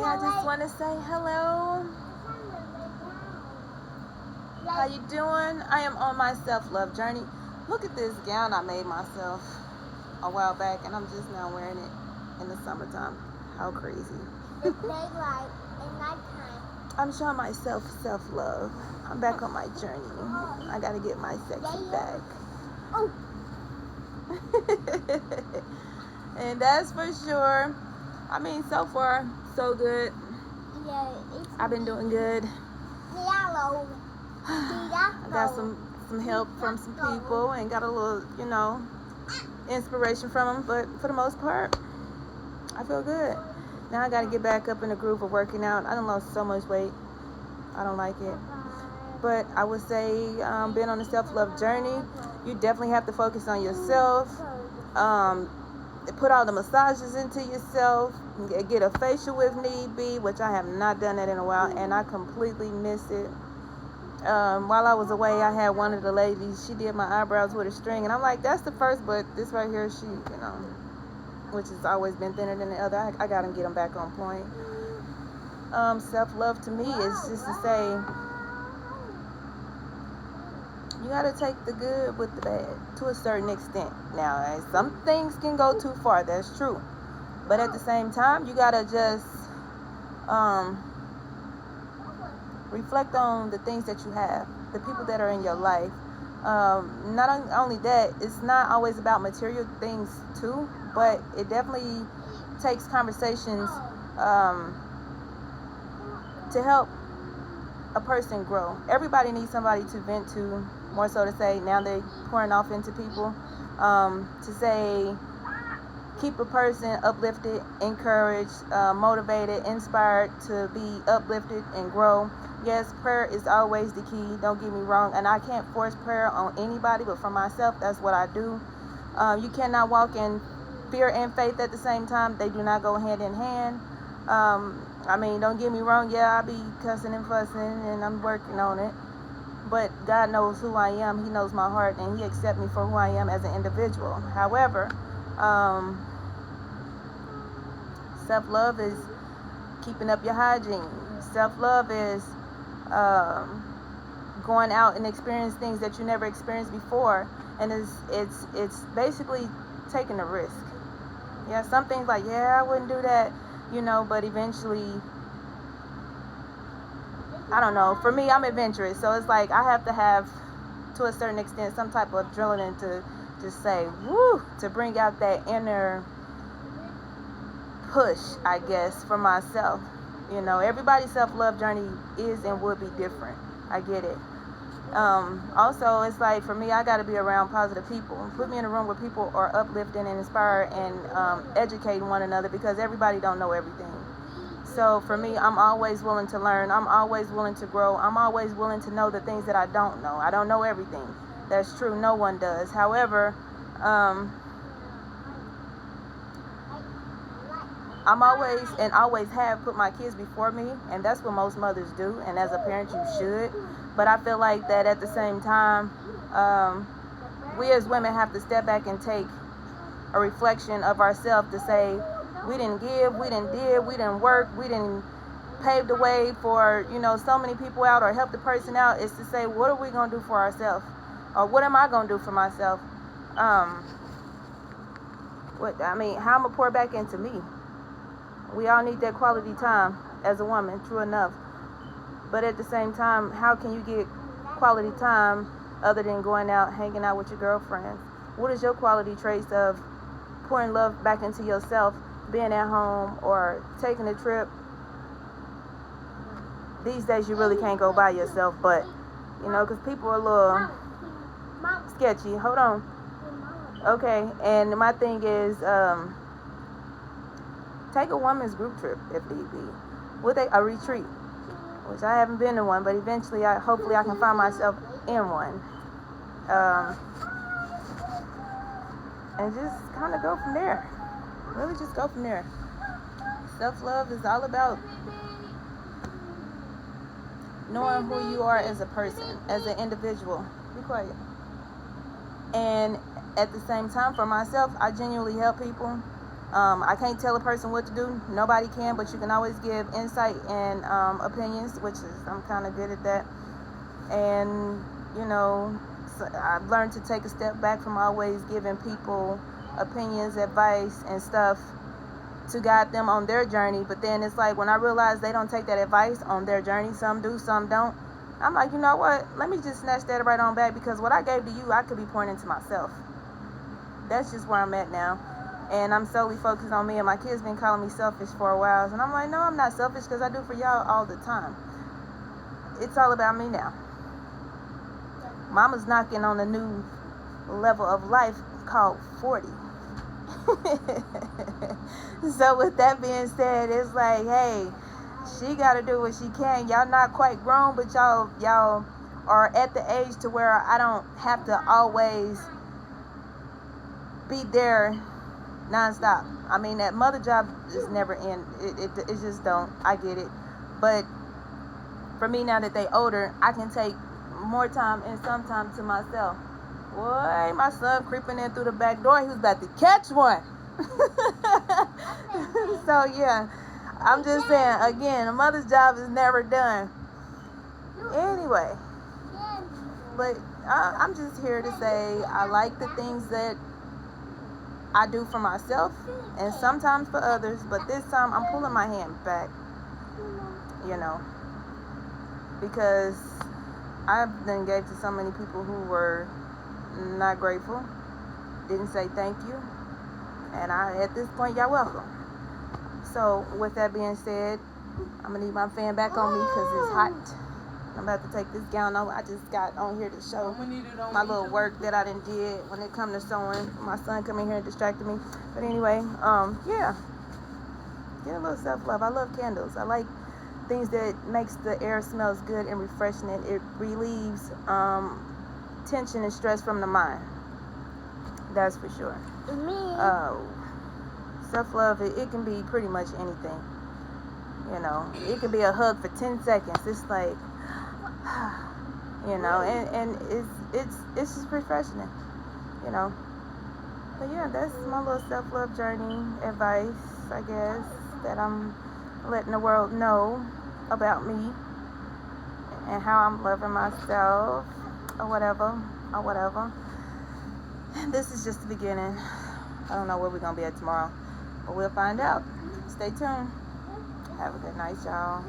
I just want to say hello. How you doing? I am on my self-love journey. Look at this gown I made myself a while back, and I'm just now wearing it in the summertime. How crazy. It's daylight and nighttime. I'm showing myself self-love. I'm back on my journey. I got to get my sexy back. Oh. And that's for sure. I mean, so far, so good. Yeah, I've been doing good. yellow. I got some help from some people and got a little, inspiration from them. But for the most part, I feel good. Now I got to get back up in the groove of working out. I done lost so much weight. I don't like it. But I would say being on the self-love journey, you definitely have to focus on yourself. Put all the massages into yourself. Get a facial if need be, which I have not done that in a while, and I completely miss it. While I was away, I had one of the ladies, she did my eyebrows with a string, and I'm like, that's the first, but this right here, she, which has always been thinner than the other, I got to get them back on point. Self-love to me is just to say, you got to take the good with the bad to a certain extent. Now, some things can go too far, that's true. But at the same time, you got to just reflect on the things that you have, the people that are in your life. Not only that, it's not always about material things too, but it definitely takes conversations to help a person grow. Everybody needs somebody to vent to, more so to say, now they're pouring off into people, to say, keep a person uplifted, encouraged, motivated, inspired to be uplifted and grow. Yes, prayer is always the key, don't get me wrong, and I can't force prayer on anybody, but for myself, that's what I do. You cannot walk in fear and faith at the same time. They do not go hand in hand. I mean, don't get me wrong, yeah, I be cussing and fussing, and I'm working on it. But God knows who I am. He knows my heart, and He accepts me for who I am as an individual. However, self-love is keeping up your hygiene. Self-love is going out and experience things that you never experienced before, and it's basically taking a risk. Yeah, some things like, yeah, I wouldn't do that, but eventually, I don't know. For me, I'm adventurous, so it's like I have to have, to a certain extent, some type of adrenaline to just say, woo, to bring out that inner push, I guess, for myself. Everybody's self-love journey is and would be different. I get it. Also, it's like, for me, I got to be around positive people. Put me in a room where people are uplifting and inspired and educating one another, because everybody don't know everything. So for me, I'm always willing to learn. I'm always willing to grow. I'm always willing to know the things that I don't know. I don't know everything. That's true. No one does. However, I'm always have put my kids before me, and that's what most mothers do, and as a parent you should. But I feel like that at the same time, we as women have to step back and take a reflection of ourselves to say, we didn't give, we didn't work, we didn't pave the way for, so many people out, or help the person out. Is to say, what are we going to do for ourselves? Or what am I going to do for myself? How I'm going to pour back into me. We all need that quality time as a woman, true enough. But at the same time, how can you get quality time other than going out, hanging out with your girlfriends? What is your quality traits of pouring love back into yourself, being at home, or taking a trip? These days you really can't go by yourself, but, because people are a little sketchy. Hold on. Okay, and my thing is, take a woman's group trip if need be. With a retreat, which I haven't been to one, but eventually, hopefully I can find myself in one. And just kind of go from there. Really just go from there. Self-love is all about knowing who you are as a person, as an individual. Be quiet. And at the same time, for myself, I genuinely help people. I can't tell a person what to do. Nobody can, but you can always give insight and opinions, which is I'm kind of good at that. And so I've learned to take a step back from always giving people opinions, advice, and stuff to guide them on their journey. But then it's like when I realize they don't take that advice on their journey, some do, some don't. I'm like, you know what? Let me just snatch that right on back, because what I gave to you, I could be pouring into myself. That's just where I'm at now. And I'm solely focused on me, and my kids been calling me selfish for a while. And I'm like, no, I'm not selfish, because I do for y'all all the time. It's all about me now. Mama's knocking on a new level of life called 40. So with that being said, it's like, hey, she got to do what she can. Y'all not quite grown, but y'all are at the age to where I don't have to always be there nonstop. I mean, that mother job is never end. It just don't. I get it. But for me, now that they older, I can take more time and some time to myself. Boy, my son creeping in through the back door. He was about to catch one. So yeah, I'm just saying, again, a mother's job is never done. Anyway, but I'm just here to say I like the things that I do for myself and sometimes for others, but this time I'm pulling my hand back, because I've then gave to so many people who were not grateful, didn't say thank you, and at this point, y'all welcome. So with that being said, I'm gonna need my fan back on me because it's hot. I'm about to take this gown off. I just got on here to show my little work that I done did when it come to sewing. My son come in here and distracted me. But anyway, yeah, get a little self-love. I love candles. I like things that makes the air smells good and refreshing, and it relieves tension and stress from the mind. That's for sure. Self-love, it can be pretty much anything. It can be a hug for 10 seconds. It's like, and it's just refreshing, But yeah, that's my little self-love journey advice, I guess, that I'm letting the world know about me and how I'm loving myself or whatever. This is just the beginning. I don't know where we're going to be at tomorrow, but we'll find out. Stay tuned. Have a good night, y'all.